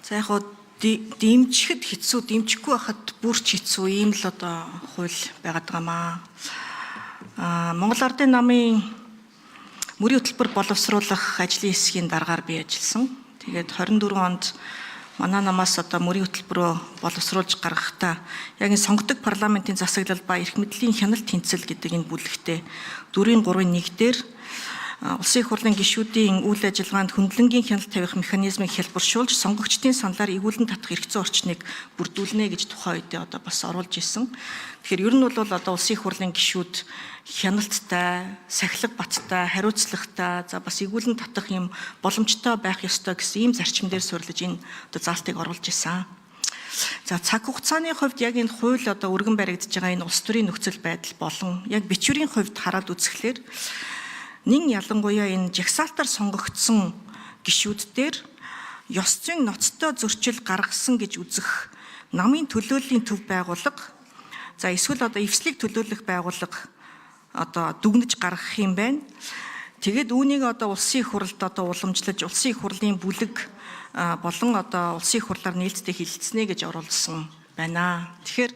За яг дэмжихэд хэцүү, дэмжихгүй байхад бүр ч хэцүү ийм л одоо хууль байгаад байгаамаа. Монгол Ардын намын мөрийн хөтөлбөр боловсруулах ажлын хэсгийн дараагаар би ажилласан. Тэгээд 24 онд манай намаас одоо мөрийн хөтөлбөрөө боловсруулж гаргахдаа яг энэ сонгодог парламентын засаглал ба эрх мэдлийн хяналт тэнцэл гэдэг энэ бүлэгтээ 4-3-1 дээр Улсын их хурлын гишүүдийн үйл ажиллагаанд хөндлөнгийн хяналт тавих механизмыг хэлбэршүүлж сонгогчдын саналаар эргүүлэн татах эрх зүйн орчныг бүрдүүлнэ гэж тухайн үедээ одоо бас оруулж исэн. Тэгэхээр ер нь бол одоо Улсын их хурлын гишүүд хяналттай, сахилга баттай, хариуцлагатай, за бас эргүүлэн татах юм боломжтой байх ёстой гэсэн ийм зарчим дээр суурилж энэ одоо заалтыг оруулж исэн. За цаг хугацааны хувьд яг энэ хууль одоо өргөн баригдаж байгаа энэ улс төрийн нөхцөл байдал болон яг бичвэрийн хувьд хараад үзэхлээр нин ялангуяа энэ жагсаалтаар сонгогдсон гишүүддээр ёс зүйн ноцтой зөрчил гаргасан гэж үзэх намын төлөөллийн төв байгууллага, за эсвэл одоо эвслийг төлөөлөх байгууллага одоо дүгнэж гаргах юм байна. Тэгээд үүнийг одоо улсын их хурлд одоо уламжлаж улсын их хурлын бүлэг болон одоо улсын их хурлаар нээлттэй хилцснэ гэж оруулсан байна. Тэгэхээр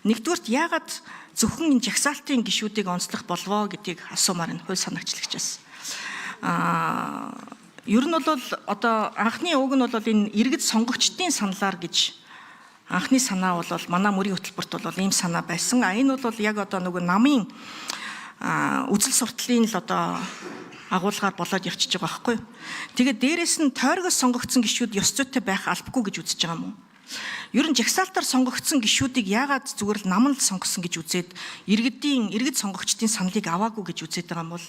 нэгдүгürt яагаад зөвхөн энэ жагсаалтын гишүүдийг онцлох болвоо гэдгийг асуумаар энэ хууль санаагчлагчаас. Ер нь бол одоо анхны уг нь бол энэ иргэд сонгогчдын саналаар гэж анхны санаа бол манай мөрийн хөтөлбөрт бол ийм санаа байсан. Энэ бол яг одоо нөгөө намын үзэл сурталын л одоо агуулгаар болоод явчихж байгаа байхгүй юу. Тэгээд дээрэс нь тойрогоос сонгогдсон гишүүд ёс зүйтэй байх албагүй гэж үзэж байгаа юм уу? Ер нь жагсаалтаар сонгогдсон гишүүдийг яагаад зүгээр л наман л сонгосон гэж үзээд иргэд сонгогчдын саналыг аваагүй гэж үзээд байгаа юм бол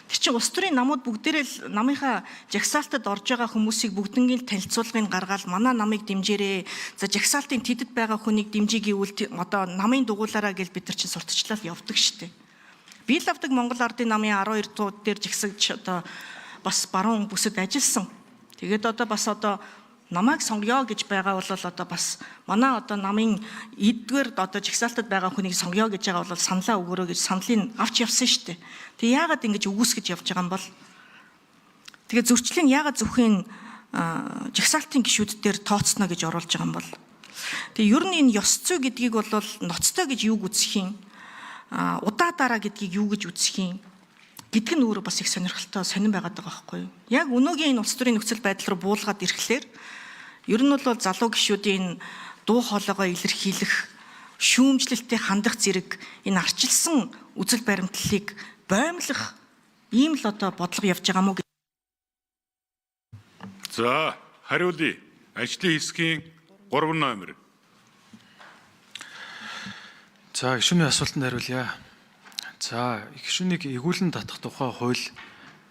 тэр чинь улс төрийн намууд бүгдээрээ л намынхаа жагсаалтад орж байгаа хүмүүсийг бүгднийг танилцуулгыг гаргаад манай намыг дэмжээрэй. За жагсаалтын тэдэд байгаа хүнийг дэмжиж гэвэл одоо намын дугуулаараа гэж бид нар чинь сурталчлал явдаг штеп. Би л авдаг Монгол Ардын намын 12 дууд дээр жагсагч одоо бас баруун бүсэд ажилласан. Тэгээд одоо бас одоо намайг сонгоё гэж байгаа бол одоо бас манай одоо намын эдгээр одоо жагсаалтад байгаа хүнийг сонгоё гэж байгаа бол саналаа өгөөрэй гэж саналыг авч явсан шүү дээ. Тэг яагаад ингэж үгүйсгэж явж байгаа юм бол тэгээ зөрчлийн яагаад зөвхөн жагсаалтын гишүүд дээр тооцно гэж оруулж байгаа юм бол тэг ер нь энэ ёс зүй гэдгийг бол ноцтой гэж юуг үзэх юм, удаа дараа гэдгийг юу гэж үзэх юм гэдг нь өөрөө бас их сонирхолтой сонирн байгаад байгаа байхгүй юу. Яг өнөөгийн энэ улс төрийн нөхцөл байдал руу буулгаад ирэхлээр ер нь бол залуу гишүүдийн дуу хоолойгоо илэрхийлэх, шүүмжлэлтэй хандах зэрэг энэ арчилсан үзэл баримтлалыг боомлох ийм л одоо бодлого явж байгаа мó. За хариулъя. Ажлын хэсгийн 3 номер. За гишүүний асуултанд хариулъя. За гишүүнийг эргүүлэн татах тухай хууль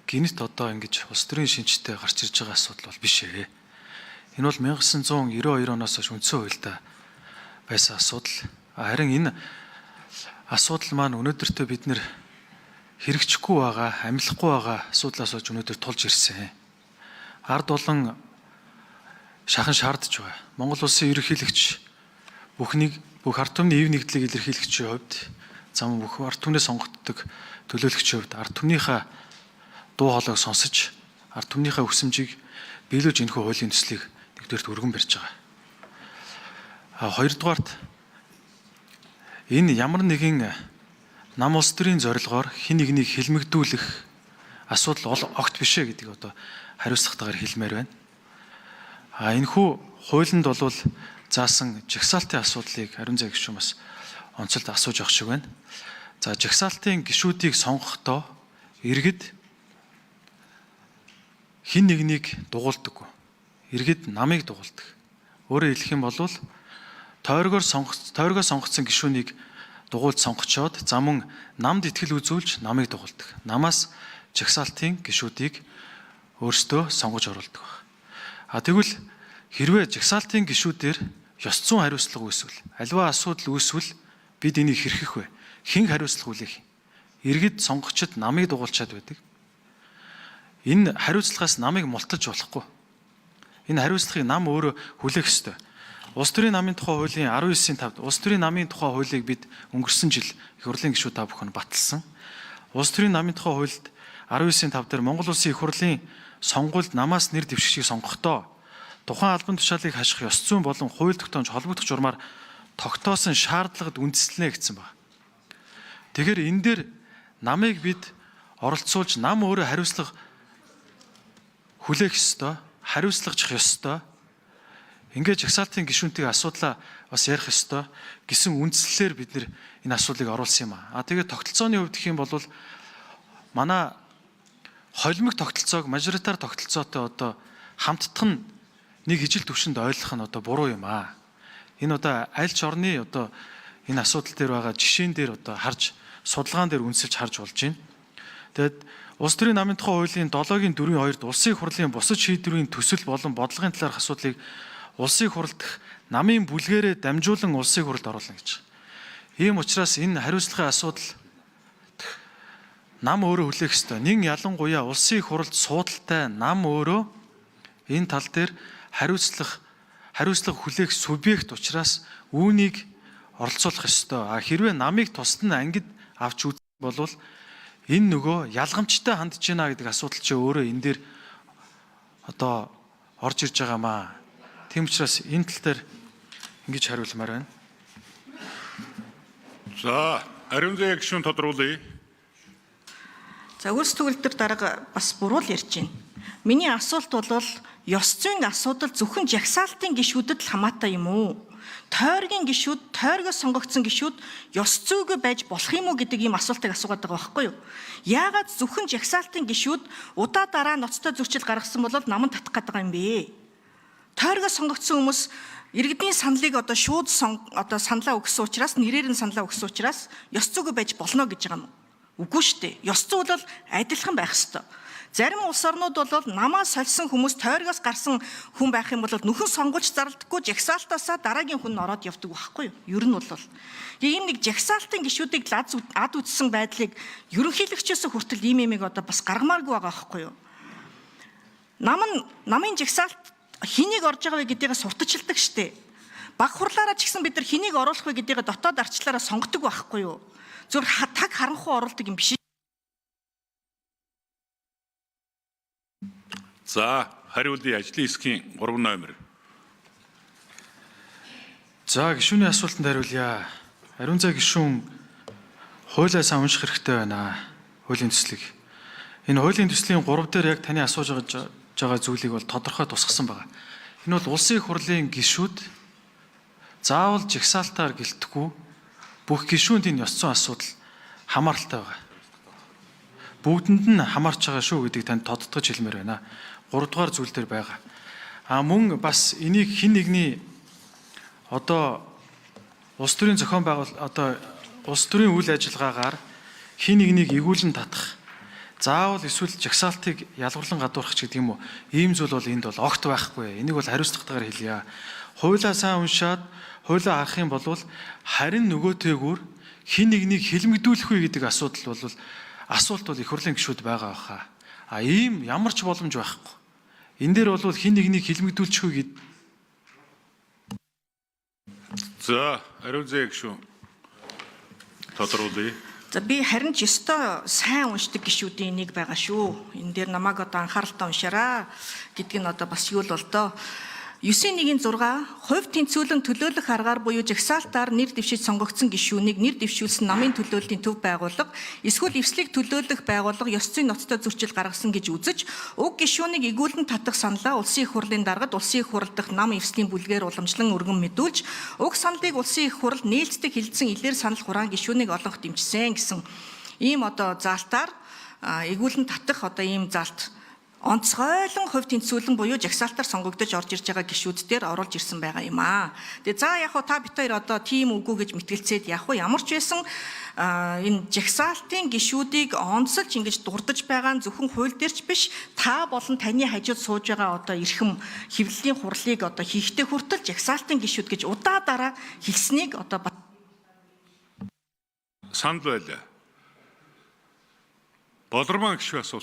гинт одоо ингэж улс төрийн шинжтэй гарч ирж байгаа асуудал бол биш ээ. Энэ бол 1992 оноос хойш үндсэн хуультай байсан асуудал. Харин энэ асуудал маань өнөөдөртөө бид нэр хэрэгжихгүй байгаа, амлахгүй байгаа асуудлаас болж өнөөдөр тулж ирсэн. Ард болон шахан шаардж байгаа. Монгол улсын ерөнхийлөгч бүх ард түмний ив нэгдлийг илэрхийлэгчийн хувьд зам бүх ард түмнээ сонгогддог төлөөлөгчийн хувьд ард түмнийхээ дуу хоолойг сонсож ард түмнийхээ хүсэмжийг биелүүлж энэхүү хуулийн төслийг нэгдүгээрт өргөн барьж байгаа. Хоёрдугаарт энэ ямар нэгэн нам улс төрийн зорилгоор хэн нэгнийг хэлмэгдүүлэх асуудал огт биш ээ гэдгийг одоо хариуцлагатайгаар хэлмээр байна. Энэхүү хуулинд бол заасан жагсаалтын асуудлыг ариун зай гишүүн бас онцолд асууж авах шиг байна. За жагсаалтын гишүүдийг сонгохдоо иргэд хэн нэгнийг дугуулдаг. Иргэд намыг дугуулдаг. Өөрөөр хэлэх юм бол тойрогоор сонгогдсон гишүүнийг дугуйлж сонгочоод за мөн намд итгэл үзүүлж намыг дугуулдаг. Намаас жагсаалтын гишүүдийг өөрсдөө сонгож оруулдаг. Тэгвэл хэрвээ жагсаалтын гишүүдээр ёс зүйн хариуцлага үүсвэл аливаа асуудал үүсвэл бид энийг хэрхэх вэ? Хэн хариуцлага хүлээх? Иргэд сонгогчд намыг дугуулчаад байдаг. Энэ хариуцлагаас намыг мулталж болохгүй. Энэ хариуцлагыг нам өөрөө хүлээх ёстой. Улс төрийн намын тухай хуулийн 19-ийн 5-д улс төрийн намын тухай хуулийг бид өнгөрсөн жил их хурлын гишүүд та бүхэн баталсан. Улс төрийн намын тухай хуульд 19-ийн 5 дээр Монгол улсын их хурлын сонгуульд намаас нэр дэвшигчийг сонгохдоо тухайн албан тушаалыг хаших ёс зүйн болон хууль тогтоомж холбогдох журмаар тогтоосон шаардлагад үндэслэнэ гэсэн байна. Тэгэхээр энэ дээр намыг бид оролцуулж нам өөрөө хариуцлага хүлээх ёстой, хариуцлагачих ёстой. Ингээд жагсаалтын гишүүнтийн асуудлаа бас ярих ёстой гэсэн үндслэлээр бид энэ асуудлыг оруулсан юм аа. Тэгээд тогтолцооны хувьд гэх юм бол манай холимог тогтолцоог мажоритар тогтолцоотой одоо хамтдах нь нэг ижил төвшөнд ойлгох нь одоо буруу юм аа. Энэ одоо аль ч орны одоо энэ асуудал дээр байгаа жишээн дээр одоо харж судалгаан дээр үнсэлж харж болж байна. Тэгэд Улс төрийн намын тухай хуулийн 7-гийн 4-2-д улсын хурлын бусад шийдвэрийн төсөл болон бодлогын талаарх асуудлыг улсын хурал дахь намын бүлгээрээ дамжуулан улсын хуралд оруулна гэж. Ийм учраас энэ хариуцлагын асуудал нам өөрөө хүлээх ёстой. Нин ялангуяа улсын хуралд суудалтай нам өөрөө энэ тал дээр хариуцлага хүлээх субъект учраас үүнийг оролцуулах ёстой. Хэрвээ намыг тусад нь ангид авч үзэх бол энэ нөгөө ялгамжтай хандж байна гэдэг асуудал чи өөрөө энэ дээр одоо орж ирж байгаамаа. Тийм учраас энэ тал дээр ингэж хариулмаар байна. За, ариун зээг гишүүн тодруулъя. За үрс төгөлдөр дарга бас буруу л ярьж байна. Миний асуулт бол ёс зүйн асуудал зөвхөн жагсаалтын гишүүдэд л хамаатай юм уу? Тойргийн гишүүд, тойргоос сонгогдсон гишүүд ёс зүйгүй байж болох юм уу гэдэг ийм асуултыг асуугаад байгаа байхгүй юу? Яагаад зөвхөн жагсаалтын гишүүд удаа дараа ноцтой зөрчил гаргасан бол наман татах гэдэг юм бэ? Тойргоос сонгогдсон хүмүүс иргэдийн саналыг одоо шууд саналаа өгсөн учраас, нэрээр нь саналаа өгсөн учраас ёс зүйгүй байж болно гэж байгаа юм уу? Үгүй шүү дээ. Ёс зүй бол адилхан байх ёстой. Зарим улс орнууд бол намаа сольсон хүмүүс тойргоос гарсан хүн байх юм бол нөхөн сонгуулж зарлдаггүй жагсаалтаасаа дараагийн хүн нь ороод явдаг байхгүй юу? Ер нь бол ийм нэг жагсаалтын гишүүдийг ад үзсэн байдлыг ерөнхийлөгчөөс хүртэл ийм имийг одоо бас гаргамааргүй байгаа байхгүй юу? Намын жагсаалт хэнийг орж байгаа вэ гэдгийг сурталчилдаг штэ. Баг хурлаараа ч гэсэн бид нар хэнийг оруулах вэ гэдгийг дотоод арчлаараа сонгодог байхгүй юу? Зөвхөн таг харанхуй оруулдаг юм биш. За, хариулъя ажлын хэсгийн 3 номер. За гишүүний асуултанд хариулъя. Ариун зай гишүүн хуулиа сайн унших хэрэгтэй байна. Хуулийн төслийг. Энэ хуулийн төслийн 3 дээр яг таны асууж байгаа зүйлийг бол тодорхой тусгасан байна. Энэ бол улсын хурлын гишүүд заавал жагсаалтаар гэлтэхгүй бүх гишүүнд энэ ёс зүйн асуудал хамааралтай байна. Бүгдэнд нь хамаарч байгаа шүү гэдгийг танд тодтогч хэлмээр байна. 3 дугаар зүйл дээр байгаа. Мөн бас энийг хин нэгний одоо улс төрийн зохион байгуул одоо улс төрийн үйл ажиллагаагаар хин нэгнийг игүүлэн татах, заавал эсвэл жагсаалтыг ялгарлан гадуурхах гэдэг юм уу? Ийм зүйл бол энд бол огт байхгүй. Энийг бол хариуцлагатайгаар хэлье. Хуулиа сайн уншаад хуулиа харах юм бол харин нөгөөтэйгүр хин нэгнийг хэлмэгдүүлэх үү гэдэг асуудал бол асуулт бол их хурлын гишүүд байгаа баха. Ийм ямар ч боломж байхгүй. Энэ дээр бол хин нэгнийг хэлмэгдүүлчих үү гэд. За, ариун зээг гишүүн тодруулъя. За би харин ч ёстой сайн уншдаг гишүүдийн нэг байгаа шүү. Энэ дээр намайг одоо анхааралтай уншаараа гэдг нь одоо бас юу л бол доо. 9.1-6 хувь тэнцвүүлэн төлөөлөх аргаар буюу жагсаалтаар нэр дэвшиж сонгогдсон гишүүнийг нэр дэвшүүлсэн намын төлөөллийн төв байгууллага эсвэл эвслийг төлөөлөх байгууллага ёс зүйн ноцтой зөрчил гаргасан гэж үзэж уг гишүүнийг игүүлэн татах саналаа улсын их хурлын даргад улсын их хурал дахь нам эвслийн бүлгээр уламжлан өргөн мэдүүлж уг саналыг улсын их хурал нээлттэй хэлэлцэн илээр санал хураан гишүүнийг олонх дэмжсэн гэсэн ийм одоо заалтаар игүүлэн татах одоо ийм заалт онцгойлон хувь тэнцвүүлэн буюу жагсаалтаар сонгогдож орж ирж байгаа гишүүдээр оруулж ирсэн байгаа юм аа. Тэгээ за яг та бид хоёр одоо тийм үгүй гэж мэтгэлцээд яг ямар ч байсан энэ жагсаалтын гишүүдийг онцолж ингэж дурдж байгаа нь зөвхөн хууль дээрч биш та болон таны хажууд сууж байгаа одоо эрхэм хэвлэлийн хурлыг одоо хийхдээ хүртэл жагсаалтын гишүүд гэж удаа дараа хэлснийг одоо Санд байлаа. Болорман гишүү асуулт.